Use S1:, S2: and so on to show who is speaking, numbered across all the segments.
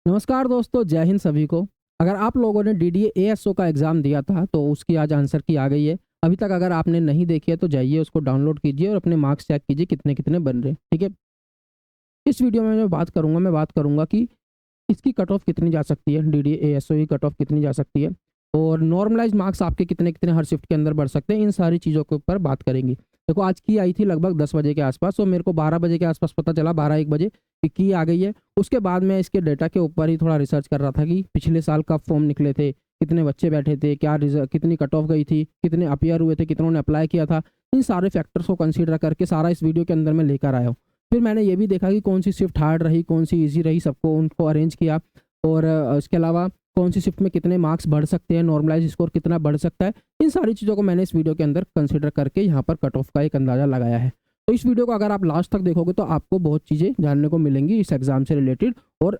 S1: नमस्कार दोस्तों, जय हिंद सभी को। अगर आप लोगों ने डीडीए एएसओ का एग्ज़ाम दिया था तो उसकी आज आंसर की आ गई है। अभी तक अगर आपने नहीं देखी है तो जाइए उसको डाउनलोड कीजिए और अपने मार्क्स चेक कीजिए कितने-कितने बन रहे हैं, ठीक है? इस वीडियो में मैं बात करूँगा कि इसकी कट ऑफ कितनी जा सकती है, डीडीए एएसओ की कट ऑफ कितनी जा सकती है और नॉर्मलाइज़्ड मार्क्स आपके कितने-कितने हर शिफ्ट के अंदर बढ़ सकते हैं, इन सारी चीज़ों के ऊपर बात करेंगे। देखो आज की आई थी लगभग 10 बजे के आस-पास और मेरे को 12 बजे के आस-पास पता चला 12-1 बजे कि आ गई है। उसके बाद मैं इसके डेटा के ऊपर ही थोड़ा रिसर्च कर रहा था कि पिछले साल कब फॉर्म निकले थे, कितने बच्चे बैठे थे, कितनी कट ऑफ गई थी, कितने अपीयर हुए थे, कितनों ने अप्लाई किया था। इन सारे फैक्टर्स को कंसीडर करके सारा इस वीडियो के अंदर मैं लेकर आया हूँ। फिर मैंने ये भी देखा कि कौन सी शिफ्ट हार्ड रही, कौन सी ईज़ी रही, सबको उनको अरेंज किया और इसके अलावा कौन सी शिफ्ट में कितने मार्क्स बढ़ सकते हैं, नॉर्मलाइज़ स्कोर कितना बढ़ सकता है। इन सारी चीज़ों को मैंने इस वीडियो के अंदर कंसीडर करके यहाँ पर कट ऑफ का एक अंदाज़ा लगाया है। तो इस वीडियो को अगर आप लास्ट तक देखोगे तो आपको बहुत चीज़ें जानने को मिलेंगी इस एग्ज़ाम से रिलेटेड और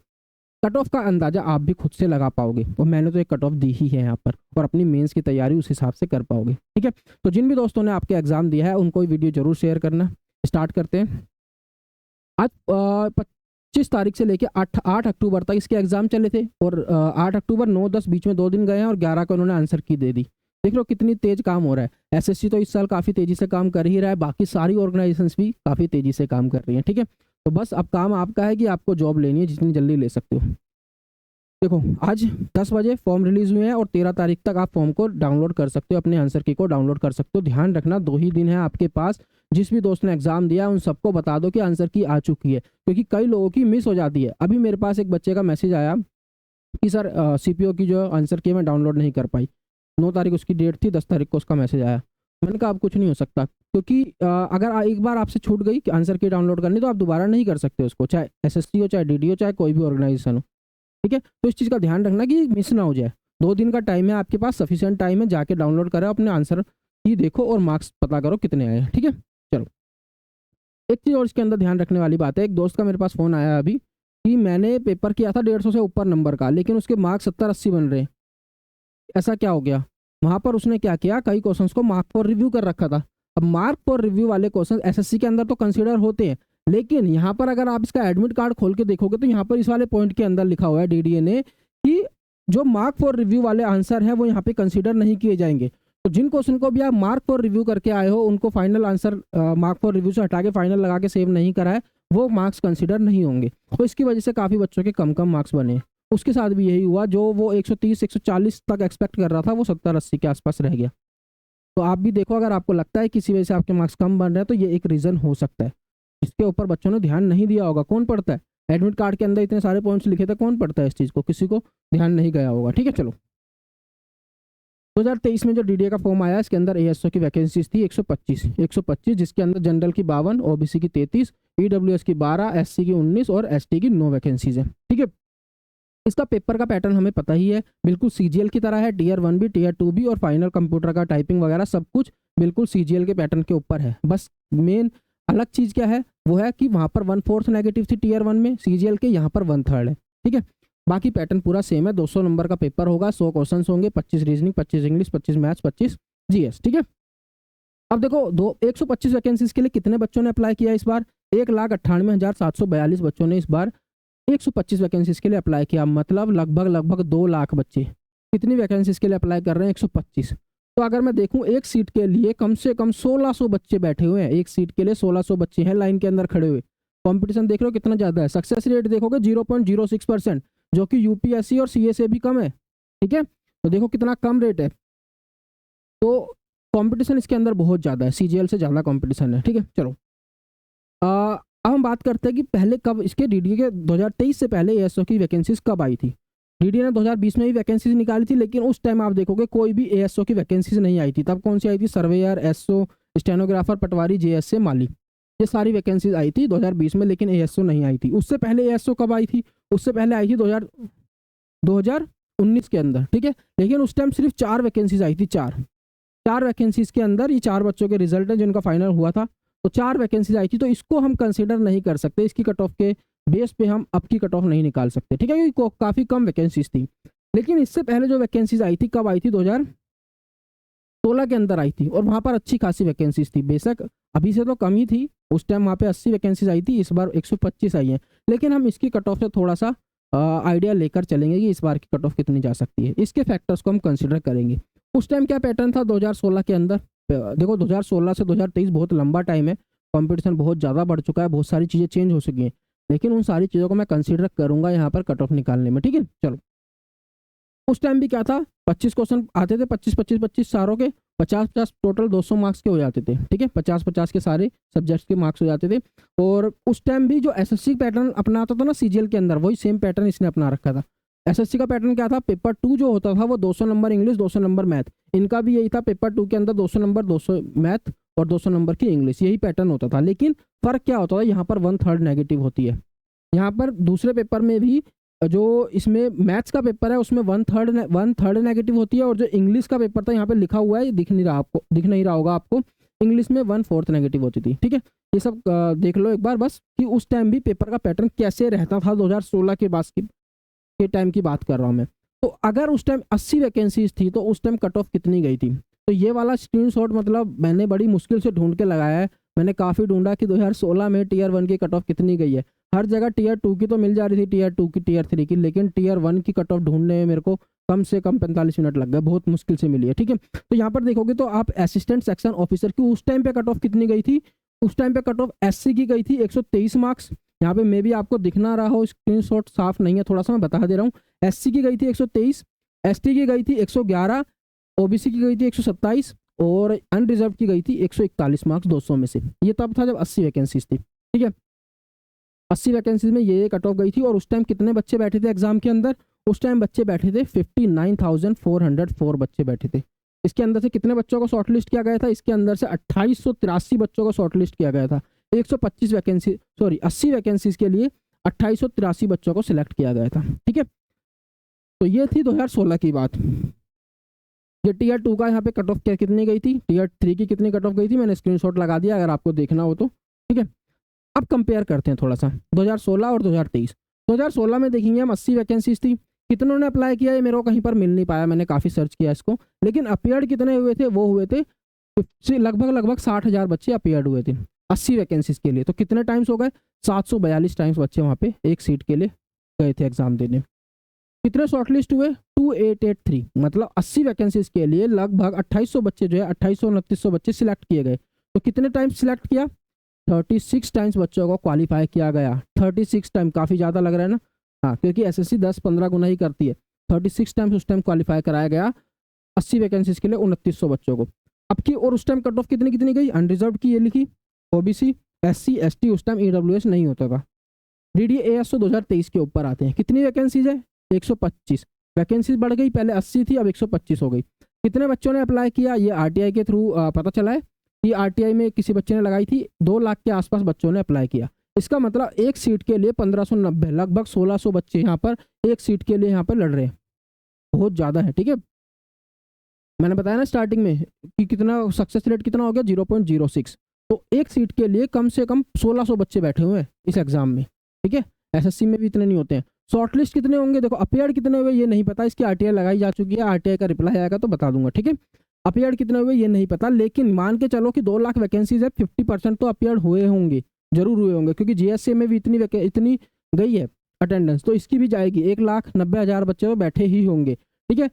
S1: कट ऑफ का अंदाज़ा आप भी खुद से लगा पाओगे और मैंने तो एक कट ऑफ दी ही है यहाँ पर और अपनी मेंस की तैयारी उस हिसाब से कर पाओगे, ठीक है? तो जिन भी दोस्तों ने आपके एग्ज़ाम दिया है उनको ये वीडियो ज़रूर शेयर करना। स्टार्ट करते हैं। आज 25 तारीख से लेके 8 अक्टूबर तक इसके एग्ज़ाम चले थे और 8 अक्टूबर 9-10 बीच में 2 दिन गए हैं और 11 को उन्होंने आंसर की दे दी। देख लो कितनी तेज़ काम हो रहा है। एसएससी तो इस साल काफ़ी तेज़ी से काम कर ही रहा है, बाकी सारी ऑर्गेनाइजेशंस भी काफ़ी तेज़ी से काम कर रही हैं, ठीक है? तो बस अब काम आपका है कि आपको जॉब लेनी है, जितनी जल्दी ले सकते हो। देखो आज 10 बजे फॉर्म रिलीज़ हुए हैं और 13 तारीख तक आप फॉर्म को डाउनलोड कर सकते हो, अपने आंसर की को डाउनलोड कर सकते हो। ध्यान रखना 2 ही दिन है आपके पास। जिस भी दोस्त ने एग्ज़ाम दिया है उन सबको बता दो कि आंसर की आ चुकी है, क्योंकि कई लोगों की मिस हो जाती है। अभी मेरे पास एक बच्चे का मैसेज आया कि सर सीपीओ की जो आंसर की मैं डाउनलोड नहीं कर पाई। 9 तारीख उसकी डेट थी, 10 तारीख को उसका मैसेज आया। मैंने कहा अब कुछ नहीं हो सकता, क्योंकि अगर एक बार आपसे छूट गई कि आंसर की डाउनलोड करनी तो आप दोबारा नहीं कर सकते उसको, चाहे एसएससी हो, चाहे डीडी हो, चाहे कोई भी ऑर्गेनाइजेशन हो, ठीक है? तो इस चीज़ का ध्यान रखना कि मिस ना हो जाए। 2 दिन का टाइम है आपके पास, सफिशिएंट टाइम है, जाके डाउनलोड करो, अपने आंसर की देखो और मार्क्स पता करो कितने आए हैं, ठीक है? चलो, एक चीज़ और इसके अंदर ध्यान रखने वाली बात है। एक दोस्त का मेरे पास फ़ोन आया अभी कि मैंने पेपर किया था 150 से ऊपर नंबर का, लेकिन उसके मार्क्स 70-80 बन रहे हैं। ऐसा क्या हो गया? वहाँ पर उसने क्या किया, कई क्वेश्चंस को मार्क फॉर रिव्यू कर रखा था। अब मार्क फॉर रिव्यू वाले क्वेश्चन एसएससी के अंदर तो कंसीडर होते हैं, लेकिन यहाँ पर अगर आप इसका एडमिट कार्ड खोल के देखोगे तो यहाँ पर इस वाले पॉइंट के अंदर लिखा हुआ है डीडीए ने कि जो मार्क फॉर रिव्यू वाले आंसर हैं वो यहाँ पे कंसीडर नहीं किए जाएंगे। तो जिन क्वेश्चन को भी आप मार्क फॉर रिव्यू करके आए हो उनको final answer mark for review से हटा के फाइनल लगा के सेव नहीं करा है, वो मार्क्स कंसीडर नहीं होंगे। तो इसकी वजह से काफ़ी बच्चों के कम कम मार्क्स बने। उसके साथ भी यही हुआ, जो वो 130-140 तक एक्सपेक्ट कर रहा था वो 70-80 के आसपास रह गया। तो आप भी देखो, अगर आपको लगता है किसी वजह से आपके मार्क्स कम बन रहे हैं तो ये एक रीज़न हो सकता है। इसके ऊपर बच्चों ने ध्यान नहीं दिया होगा। कौन पढ़ता है? एडमिट कार्ड के अंदर इतने सारे पॉइंट्स लिखे थे, कौन पढ़ता है इस चीज़ को? किसी को ध्यान नहीं गया होगा, ठीक है? चलो, 2023 में जो डीडीए का फॉर्म आया इसके अंदर एएसओ की वैकेंसीज थी 125, जिसके अंदर जनरल की 52, ओबीसी की 33, ईडब्ल्यूएस की 12, एससी की 19 और एसटी की 9 वैकेंसीज हैं, ठीक है? इसका पेपर का पैटर्न हमें पता ही है, बिल्कुल सीजीएल की तरह है। टीयर 1 भी, टीयर 2 भी और फाइनल कंप्यूटर का टाइपिंग वगैरह सब कुछ बिल्कुल सीजीएल के पैटर्न के ऊपर है। बस मेन अलग चीज़ क्या है, वो है कि वहाँ पर 1/4 नेगेटिव थी टीयर 1 में सीजीएल के, यहाँ पर 1/3 है, ठीक है? बाकी पैटर्न पूरा सेम है। 200 नंबर का पेपर होगा, 100 क्वेश्चन होंगे, 25 रीजनिंग, 25 इंग्लिश, 25 मैथ्स, 25 जीएस, ठीक है? अब देखो 125 वैकेंसीज के लिए कितने बच्चों ने अप्लाई किया इस बार? 1,98,742 बच्चों ने इस बार 125 वैकेंसीज के लिए अप्लाई किया, मतलब लगभग 2 लाख बच्चे कितनी वैकेंसीज के लिए अप्लाई कर रहे हैं? 125। तो अगर मैं देखूं एक सीट के लिए कम से कम 1600 बच्चे बैठे हुए हैं। एक सीट के लिए 1600 बच्चे हैं लाइन के अंदर खड़े हुए। कंपटीशन देख रहे हो कितना ज़्यादा है। सक्सेस रेट देखोगे 0.06%, जो कि यूपीएससी और सीए से भी कम है, ठीक है? तो देखो कितना कम रेट है। तो कंपटीशन इसके अंदर बहुत ज़्यादा है, सीजीएल से ज़्यादा कंपटीशन है, ठीक है? चलो, अब हम बात करते हैं कि पहले कब इसके डीडीए के 2023 से पहले एएसओ की वैकेंसीज कब आई थी। डीडीए ने 2020 में ही वैकेंसीज निकाली थी, लेकिन उस टाइम आप देखोगे कोई भी एएसओ की वैकेंसीज नहीं आई थी। तब कौन सी आई थी? सर्वेयर, एसओ, स्टेनोग्राफर, पटवारी, जेएसए, माली, ये सारी वैकेंसीज आई थी 2020 में, लेकिन एएसओ नहीं आई थी। उससे पहले एएसओ कब आई थी? उससे पहले आई थी 2019 के अंदर, ठीक है? लेकिन उस टाइम सिर्फ 4 वैकेंसीज आई थी। 4 वैकेंसीज के अंदर ये 4 बच्चों के रिजल्ट है जिनका फाइनल हुआ था, तो 4 वैकेंसीज आई थी। तो इसको हम कंसीडर नहीं कर सकते, इसकी कट ऑफ के बेस पे हम अब की कट ऑफ नहीं निकाल सकते, ठीक है? क्योंकि काफ़ी कम वैकेंसीज थी। लेकिन इससे पहले जो वैकेंसीज आई थी कब आई थी? 2016 के अंदर आई थी और वहाँ पर अच्छी खासी वैकेंसीज थी। बेशक अभी से तो कम ही थी, उस टाइम वहाँ पे 80 वैकेंसीज आई थी, इस बार 125 आई हैं। लेकिन हम इसकी कट ऑफ से थोड़ा सा आइडिया लेकर चलेंगे कि इस बार की कट ऑफ कितनी जा सकती है। इसके फैक्टर्स को हम कंसिडर करेंगे। उस टाइम क्या पैटर्न था 2016 के अंदर, देखो 2016 से 2023 बहुत लंबा टाइम है, कंपटीशन बहुत ज़्यादा बढ़ चुका है, बहुत सारी चीज़ें चेंज हो चुकी हैं, लेकिन उन सारी चीज़ों को मैं कंसिडर करूंगा यहाँ पर कट ऑफ निकालने में, ठीक है। चलो, उस टाइम भी क्या था, 25 क्वेश्चन आते थे, 25 सारों के, 50 टोटल 200 मार्क्स के हो जाते थे, ठीक है, 50 के सारे सब्जेक्ट्स के मार्क्स हो जाते थे। और उस टाइम भी जो एसएससी पैटर्न अपनाता था ना सीजीएल के अंदर, वही सेम पैटर्न इसने अपना रखा था। एसएससी का पैटर्न क्या था, पेपर 2 जो होता था वो 200 नंबर इंग्लिश, 200 नंबर मैथ। इनका भी यही था, पेपर 2 के अंदर 200 नंबर, 200 मैथ और 200 नंबर की इंग्लिश, यही पैटर्न होता था। लेकिन फर्क क्या होता था, यहाँ पर 1/3 नेगेटिव होती है। यहाँ पर दूसरे पेपर में भी जो इसमें मैथ्स का पेपर है उसमें 1/3 नेगेटिव होती है, और जो इंग्लिश का पेपर था यहाँ पे लिखा हुआ है, दिख नहीं रहा आपको, दिख नहीं रहा होगा आपको, इंग्लिश में 1/4 नेगेटिव होती थी, ठीक है। ये सब देख लो एक बार बस, कि उस टाइम भी पेपर का पैटर्न कैसे रहता था, 2016 के बाद के टाइम की बात कर रहा हूँ मैं। तो अगर उस टाइम 80 वैकेंसीज थी तो उस टाइम कट ऑफ कितनी गई थी, तो ये वाला स्क्रीनशॉट मतलब मैंने बड़ी मुश्किल से ढूंढ के लगाया है। मैंने काफ़ी ढूंढा कि 2016 में टीयर 1 की कट ऑफ कितनी गई है। हर जगह टीयर 2 की तो मिल जा रही थी, टीयर 2 की, टीयर 3 की, लेकिन टीयर 1 की कट ऑफ ढूंढने में मेरे को कम से कम 45 मिनट लग गए, बहुत मुश्किल से मिली है, ठीक है। तो यहाँ पर देखोगे तो आप असिस्टेंट सेक्शन ऑफिसर की उस टाइम पे कट ऑफ कितनी गई थी, उस टाइम पे कट ऑफ एससी की गई थी 123 मार्क्स। यहाँ पे मे भी आपको दिख ना रहा हो, स्क्रीनशॉट साफ नहीं है, थोड़ा सा मैं बता दे रहा हूँ। एससी की गई थी 123, एसटी की गई थी 111, ओबीसी की गई थी 127 और अनरिजर्व की गई थी 141 मार्क्स 200 में से। ये तब था जब 80 वैकेंसीज थी, ठीक है। 80 वैकेंसीज में ये कट ऑफ गई थी। और उस टाइम कितने बच्चे बैठे थे एग्जाम के अंदर, उस टाइम बच्चे बैठे थे 59,404 बच्चे बैठे थे। इसके अंदर से कितने बच्चों को शॉर्टलिस्ट किया गया था, इसके अंदर से 2883 बच्चों को शॉर्टलिस्ट किया गया था। 125 वैकेंसी, सॉरी 80 वैकेंसीज के लिए 2883 बच्चों को सिलेक्ट किया गया था, ठीक है। तो ये थी 2016 की बात। ये टीयर 2 का यहाँ पे कट ऑफ कितनी गई थी, टीयर 3 की कितनी कट ऑफ गई थी, मैंने स्क्रीनशॉट लगा दिया अगर आपको देखना हो तो, ठीक है। अब कंपेयर करते हैं थोड़ा सा 2016 और 2023। 2016 में देखेंगे हम 80 वैकेंसीज थी, कितनों ने अप्लाई किया है मेरे को कहीं पर मिल नहीं पाया, मैंने काफ़ी सर्च किया इसको, लेकिन अपियर्ड कितने हुए थे, वो हुए थे लगभग 60,000 बच्चे अपियर्ड हुए थे 80 वैकेंसीज के लिए। तो कितने टाइम्स हो गए, 742 टाइम्स बच्चे वहाँ पे एक सीट के लिए गए थे एग्जाम देने। कितने शॉर्टलिस्ट हुए, 2883, मतलब 80 वैकेंसीज के लिए लगभग 2800 बच्चे जो है 2800-2900 बच्चे सिलेक्ट किए गए। तो कितने टाइम्स सिलेक्ट किया, 36 टाइम्स बच्चों को क्वालिफाई किया गया। 36 टाइम काफ़ी ज़्यादा लग रहा है ना, हाँ, क्योंकि एसएससी 10-15 गुना ही करती है। 36 टाइम्स उस टाइम क्वालिफाई कराया गया 80 वैकेंसीज के लिए 2900 बच्चों को। अब की और उस टाइम कट ऑफ कितनी कितनी गई, अनरिजर्व की ये लिखी, ओबीसी, एससी, एसटी, उस टाइम ईडब्ल्यूएस नहीं होता था। डीडीए एएसओ 2023 के ऊपर आते हैं, कितनी वैकेंसीज है, 125 वैकेंसीज बढ़ गई, पहले 80 थी अब 125 हो गई। कितने बच्चों ने अप्लाई किया, ये आरटीआई के थ्रू पता चला है, ये आरटीआई में किसी बच्चे ने लगाई थी, 2 लाख के आसपास बच्चों ने अप्लाई किया। इसका मतलब एक सीट के लिए 1590, लगभग 1600 बच्चे यहाँ पर एक सीट के लिए यहाँ पर लड़ रहे हैं, बहुत ज़्यादा है, ठीक है। मैंने बताया ना स्टार्टिंग में कि कितना सक्सेस रेट कितना हो गया, 0.06। तो एक सीट के लिए कम से कम 1600 बच्चे बैठे हुए हैं इस एग्जाम में, ठीक है। एसएससी में भी इतने नहीं होते हैं। शॉर्टलिस्ट कितने होंगे, देखो अपियर्ड कितने हुए ये नहीं पता, इसकी आरटीआई लगाई जा चुकी है, आरटीआई का रिप्लाई आएगा तो बता दूंगा, ठीक है। अपियर्ड कितने हुए ये नहीं पता, लेकिन मान के चलो कि 2 लाख वैकेंसीज है, 50% तो अपियर्ड हुए होंगे, जरूर हुए होंगे, क्योंकि जीएससी में भी इतनी गई है अटेंडेंस, तो इसकी भी जाएगी। 1,90,000 बच्चे तो बैठे ही होंगे, ठीक है।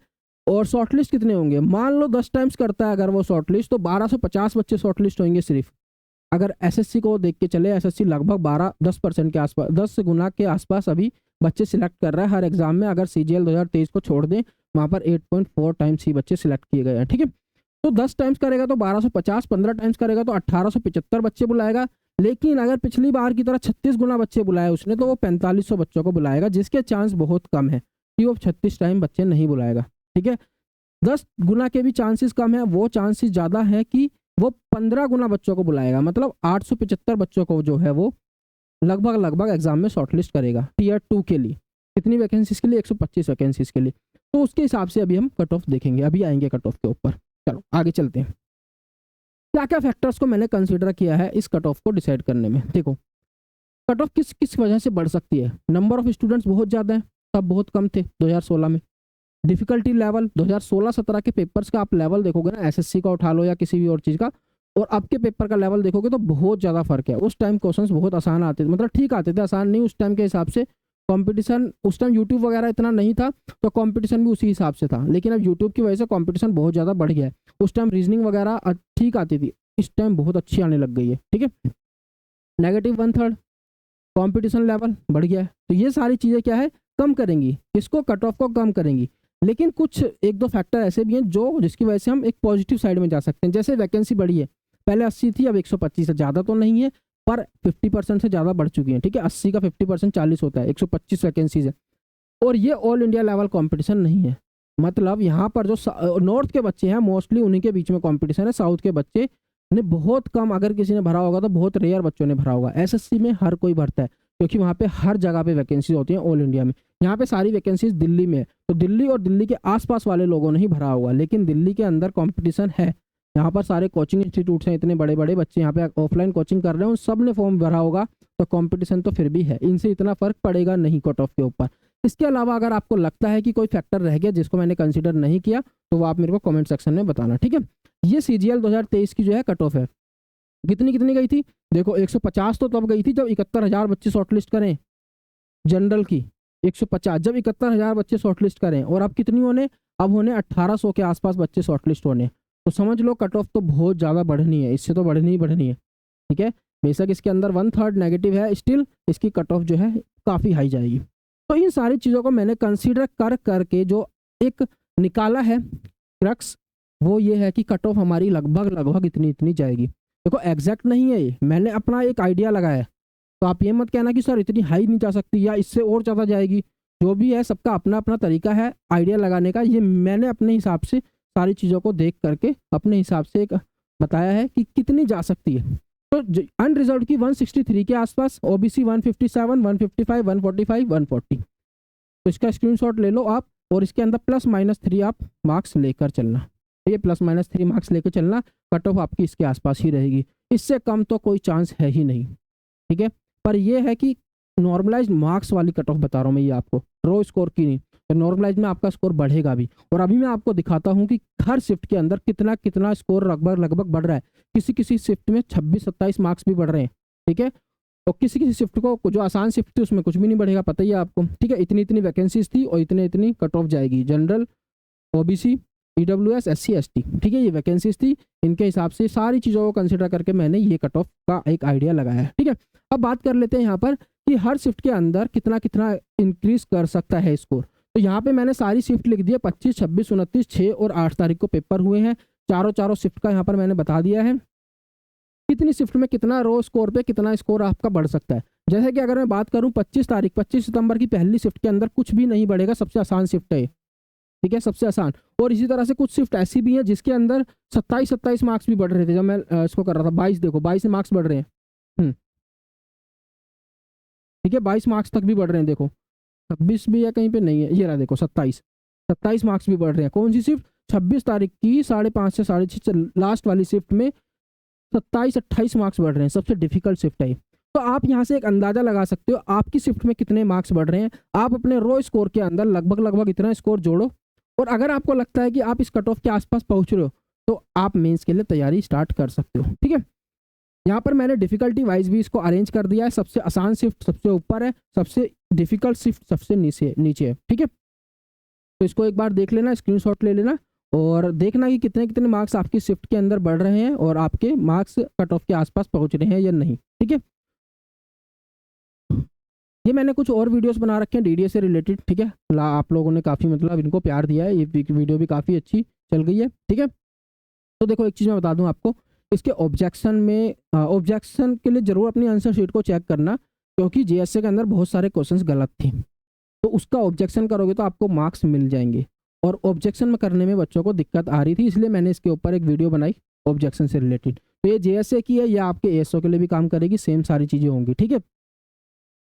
S1: और शॉर्टलिस्ट कितने होंगे, मान लो 10 टाइम्स करता है अगर वो शॉर्टलिस्ट, तो 1250 बच्चे शॉर्टलिस्ट होंगे सिर्फ। अगर एसएससी को देख के चले, एसएससी लगभग 10% के आसपास, 10 गुना के आसपास अभी बच्चे सिलेक्ट कर रहा है हर एग्जाम में। अगर सीजीएल 2023 को छोड़ दें, वहाँ पर 8.4 टाइम्स ही बच्चे सिलेक्ट किए गए हैं, ठीक है। तो 10 टाइम्स करेगा तो 1250, 15 टाइम्स करेगा तो 1875 बच्चे बुलाएगा। लेकिन अगर पिछली बार की तरह 36 गुना बच्चे बुलाए उसने, तो वो 4500 बच्चों को बुलाएगा, जिसके चांस बहुत कम है कि वो 36 टाइम बच्चे नहीं बुलाएगा, ठीक है। 10 गुना के भी चांसेस कम है, वो चांसेस ज़्यादा है कि वो 15 गुना बच्चों को बुलाएगा, मतलब 875 बच्चों को जो है वो लगभग एग्जाम में शॉर्टलिस्ट करेगा टीयर 2 के लिए। कितनी वैकेंसीज के लिए, 125 वैकेंसीज के लिए। तो उसके हिसाब से अभी हम कट ऑफ देखेंगे, अभी आएंगे कट ऑफ के ऊपर। चलो आगे चलते हैं, क्या क्या फैक्टर्स को मैंने कंसिडर किया है इस कट ऑफ को डिसाइड करने में। देखो कट ऑफ किस किस वजह से बढ़ सकती है, नंबर ऑफ स्टूडेंट्स बहुत ज़्यादा है, तब बहुत कम थे 2016 में। डिफिकल्टी लेवल 2016-17 के पेपर्स का आप लेवल देखोगे ना, एसएससी का उठा लो या किसी भी और चीज़ का, और अब के पेपर का लेवल देखोगे तो बहुत ज़्यादा फर्क है। उस टाइम क्वेश्चंस बहुत आसान आते थे, मतलब ठीक आते थे, आसान नहीं, उस टाइम के हिसाब से कंपटीशन उस टाइम यूट्यूब वगैरह इतना नहीं था, तो कंपटीशन भी उसी हिसाब से था, लेकिन अब यूट्यूब की वजह से कंपटीशन बहुत ज़्यादा बढ़ गया है। उस टाइम रीजनिंग वगैरह ठीक आती थी, इस टाइम बहुत अच्छी आने लग गई है, ठीक है। -1/3 कंपटीशन लेवल बढ़ गया है, तो ये सारी चीज़ें क्या है, कम करेंगी इसको, कट ऑफ को कम करेंगी। लेकिन कुछ एक दो फैक्टर ऐसे भी हैं जो जिसकी वजह से हम एक पॉजिटिव साइड में जा सकते हैं। जैसे वैकेंसी बढ़ी है, पहले 80 थी, अब 125 है, ज़्यादा तो नहीं है पर 50% से ज़्यादा बढ़ चुकी है, ठीक है। 80 का 50% 40 होता है, 125 वैकेंसीज है। और ये ऑल इंडिया लेवल कंपटीशन नहीं है, मतलब यहाँ पर जो नॉर्थ के बच्चे हैं मोस्टली उन्हीं के बीच में कंपटीशन है। साउथ के बच्चे ने बहुत कम, अगर किसी ने भरा होगा तो बहुत रेयर बच्चों ने भरा होगा। एसएससी में हर कोई भरता है क्योंकि वहाँ पे हर जगह पे वैकेंसी होती हैं ऑल इंडिया में। यहाँ पे सारी वैकेंसीज दिल्ली में है, तो दिल्ली और दिल्ली के आसपास वाले लोगों ने ही भरा होगा, लेकिन दिल्ली के अंदर कंपटीशन है। यहाँ पर सारे कोचिंग इंस्टीट्यूट्स हैं, इतने बड़े बड़े बच्चे यहाँ पे ऑफलाइन कोचिंग कर रहे हैं, उन सब ने फॉर्म भरा होगा, तो कंपटीशन तो फिर भी है, इनसे इतना फर्क पड़ेगा नहीं कट ऑफ के ऊपर। इसके अलावा अगर आपको लगता है कि कोई फैक्टर रह गया जिसको मैंने कंसिडर नहीं किया, तो वो आप मेरे को कमेंट सेक्शन में बताना, ठीक है। ये CGL 2023 की जो है कट ऑफ है, कितनी कितनी गई थी देखो, 150 तो तब गई थी जब 71,000 बच्चे शॉर्टलिस्ट करें जनरल की, 150 जब 71,000 बच्चे शॉर्टलिस्ट करें, और अब कितनी होने, अब होने 1800 के आसपास बच्चे शॉर्टलिस्ट होने। तो समझ लो कट ऑफ तो बहुत ज़्यादा बढ़नी है, इससे तो बढ़नी ही बढ़नी है, ठीक है। बेशक इसके अंदर 1/3 नेगेटिव है, स्टिल इसकी कट ऑफ जो है काफ़ी हाई जाएगी। तो इन सारी चीज़ों को मैंने कंसीडर कर करके जो एक निकाला है क्रक्स, वो ये है कि कट ऑफ हमारी लगभग लगभग इतनी इतनी जाएगी। देखो एग्जैक्ट नहीं है ये, मैंने अपना एक आइडिया लगाया है, तो आप ये मत कहना कि सर इतनी हाई नहीं जा सकती या इससे और ज़्यादा जाएगी। जो भी है सबका अपना अपना तरीका है आइडिया लगाने का, ये मैंने अपने हिसाब से सारी चीज़ों को देख करके अपने हिसाब से एक बताया है कि कितनी जा सकती है। तो अनरिजर्व की 163 के आसपास, OBC 157, 155, 145, 140, तो इसका स्क्रीनशॉट ले लो आप, और इसके अंदर +-3 आप मार्क्स लेकर चलना, ये +-3 मार्क्स लेकर चलना, कट ऑफ आपकी इसके आसपास ही रहेगी, इससे कम तो कोई चांस है ही नहीं, ठीक है। पर यह है कि नॉर्मलाइज्ड मार्क्स वाली कट ऑफ बता रहा हूँ मैं ये आपको, रो स्कोर की नहीं। तो नॉर्मलाइज में आपका स्कोर बढ़ेगा भी, और अभी मैं आपको दिखाता हूँ कि हर शिफ्ट के अंदर कितना कितना स्कोर लगभग लगभग बढ़ रहा है। किसी किसी शिफ्ट में 26-27 मार्क्स भी बढ़ रहे हैं, ठीक है। और किसी किसी शिफ्ट को जो आसान शिफ्ट थी उसमें कुछ भी नहीं बढ़ेगा, पता ही है आपको, ठीक है। इतनी इतनी वैकेंसीज थी और इतनी इतनी कट ऑफ जाएगी, general, OBC, EWS, SC ST, ठीक है, ये वैकेंसीज थी, इनके हिसाब से सारी चीज़ों को कंसिडर करके मैंने ये कट ऑफ का एक आइडिया लगाया है, ठीक है। अब बात कर लेते हैं यहाँ पर कि हर शिफ्ट के अंदर कितना कितना इंक्रीज कर सकता है स्कोर। तो यहाँ पे मैंने सारी शिफ्ट लिख दी है, 25, 26, 29, 6 और 8 तारीख को पेपर हुए हैं, चारों शिफ्ट का यहाँ पर मैंने बता दिया है कितनी शिफ्ट में कितना रो स्कोर पे कितना स्कोर आपका बढ़ सकता है। जैसे कि अगर मैं बात करूँ 25 सितंबर की पहली शिफ्ट के अंदर कुछ भी नहीं बढ़ेगा, सबसे आसान शिफ्ट है, ठीक है, सबसे आसान। और इसी तरह से कुछ शिफ्ट ऐसी भी हैं जिसके अंदर 27 मार्क्स भी बढ़ रहे थे जब मैं इसको कर रहा था। 22 देखो, 22 मार्क्स बढ़ रहे हैं, ठीक है, 22 मार्क्स तक भी बढ़ रहे हैं, देखो 26 भी है कहीं पे नहीं है, ये रहा देखो 27 मार्क्स भी बढ़ रहे हैं। कौन सी शिफ्ट, 26 तारीख की 5:30 से 6:30 लास्ट वाली शिफ्ट में 27-28 मार्क्स बढ़ रहे हैं, सबसे डिफिकल्ट शिफ्ट है। तो आप यहाँ से एक अंदाजा लगा सकते हो आपकी शिफ्ट में कितने मार्क्स बढ़ रहे हैं। आप अपने रो स्कोर के अंदर लगभग लगभग इतना स्कोर जोड़ो, और अगर आपको लगता है कि आप इस कट ऑफ के आसपास पहुंच रहे हो तो आप मेंस के लिए तैयारी स्टार्ट कर सकते हो, ठीक है। यहाँ पर मैंने डिफिकल्टी वाइज भी इसको अरेंज कर दिया है, सबसे आसान शिफ्ट सबसे ऊपर है, सबसे डिफिकल्ट शिफ्ट सबसे नीचे है, ठीक है। तो इसको एक बार देख लेना, स्क्रीनशॉट ले लेना और देखना कि कितने कितने मार्क्स आपकी शिफ्ट के अंदर बढ़ रहे हैं और आपके मार्क्स कट ऑफ के आसपास पहुंच रहे हैं या नहीं, ठीक है। ये मैंने कुछ और वीडियोस बना रखे हैं DDA से रिलेटेड, ठीक है। आप लोगों ने काफ़ी मतलब इनको प्यार दिया है, ये वीडियो भी काफ़ी अच्छी चल गई है, ठीक है। तो देखो एक चीज़ मैं बता दूं आपको, इसके ऑब्जेक्शन के लिए जरूर अपनी आंसर शीट को चेक करना, क्योंकि JSA के अंदर बहुत सारे क्वेश्चंस गलत थे, तो उसका ऑब्जेक्शन करोगे तो आपको मार्क्स मिल जाएंगे। और ऑब्जेक्शन में करने में बच्चों को दिक्कत आ रही थी, इसलिए मैंने इसके ऊपर एक वीडियो बनाई ऑब्जेक्शन से रिलेटेड। तो ये JSA की है, या आपके ASO के लिए भी काम करेगी, सेम सारी चीज़ें होंगी, ठीक है।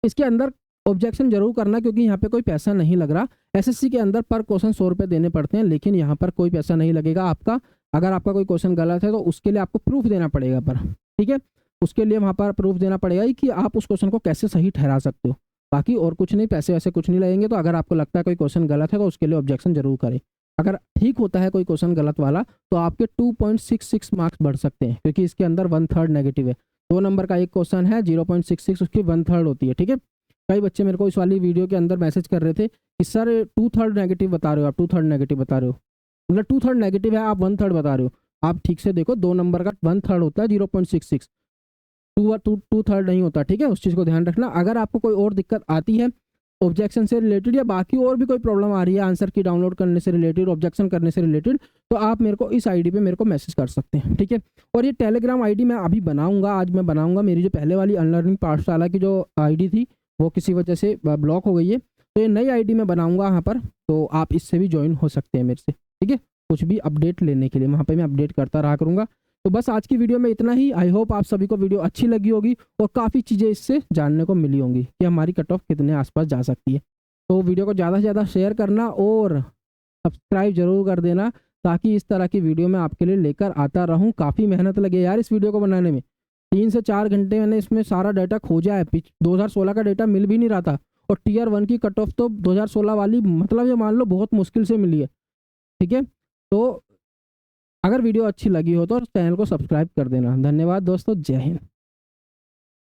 S1: इसके अंदर ऑब्जेक्शन जरूर करना, क्योंकि यहाँ पे कोई पैसा नहीं लग रहा। SSC के अंदर पर क्वेश्चन 100 रुपये देने पड़ते हैं, लेकिन यहाँ पर कोई पैसा नहीं लगेगा आपका। अगर आपका कोई क्वेश्चन गलत है तो उसके लिए आपको प्रूफ देना पड़ेगा, पर ठीक है, उसके लिए वहाँ पर प्रूफ देना पड़ेगा कि आप उस क्वेश्चन को कैसे सही ठहरा सकते हो, बाकी और कुछ नहीं, पैसे वैसे कुछ नहीं लगेंगे। तो अगर आपको लगता है कोई क्वेश्चन गलत है तो उसके लिए ऑब्जेक्शन जरूर करें। अगर ठीक होता है कोई क्वेश्चन गलत वाला तो आपके 2.66 मार्क्स बढ़ सकते हैं, क्योंकि इसके अंदर 1/3 नेगेटिव है। 2 नंबर का एक क्वेश्चन है 0.66, उसकी 1/3 होती है, ठीक है। कई बच्चे मेरे को इस वाली वीडियो के अंदर मैसेज कर रहे थे कि सर 2/3 नेगेटिव बता रहे हो आप, 2/3 नेगेटिव बता रहे हो, मतलब 2/3 नेगेटिव है, आप 1/3 बता रहे हो। आप ठीक से देखो, 2 नंबर का 1/3 होता है 0.66, 2/3 नहीं होता, ठीक है, उस चीज़ को ध्यान रखना। अगर आपको कोई और दिक्कत आती है ऑब्जेक्शन से रिलेटेड या बाकी और भी कोई प्रॉब्लम आ रही है आंसर की डाउनलोड करने से रिलेटेड, ऑब्जेक्शन करने से रिलेटेड, तो आप मेरे को इस आईडी पे मेरे को मैसेज कर सकते हैं, ठीक है। और ये टेलीग्राम आईडी मैं अभी बनाऊंगा, आज मैं बनाऊंगा। मेरी जो पहले वाली अनलर्निंग पाठशाला की जो आईडी थी वो किसी वजह से ब्लॉक हो गई है, तो ये नई आईडी मैं बनाऊंगा यहाँ पर, तो आप इससे भी ज्वाइन हो सकते हैं मेरे से, ठीक है, कुछ भी अपडेट लेने के लिए वहाँ पर मैं अपडेट करता रहा करूँगा। तो बस आज की वीडियो में इतना ही। आई होप आप सभी को वीडियो अच्छी लगी होगी और काफ़ी चीज़ें इससे जानने को मिली होंगी कि हमारी कट ऑफ कितने आसपास जा सकती है। तो वीडियो को ज़्यादा से ज़्यादा शेयर करना और सब्सक्राइब जरूर कर देना, ताकि इस तरह की वीडियो मैं आपके लिए लेकर आता रहूं। काफ़ी मेहनत लगे यार इस वीडियो को बनाने में, 3 से 4 घंटे मैंने इसमें सारा डाटा खोजा है। 2016 का डाटा मिल भी नहीं रहा था, और टियर 1 की कट ऑफ तो 2016 वाली, मतलब ये मान लो बहुत मुश्किल से मिली है, ठीक है। तो अगर वीडियो अच्छी लगी हो तो चैनल को सब्सक्राइब कर देना। धन्यवाद दोस्तों, जय हिंद।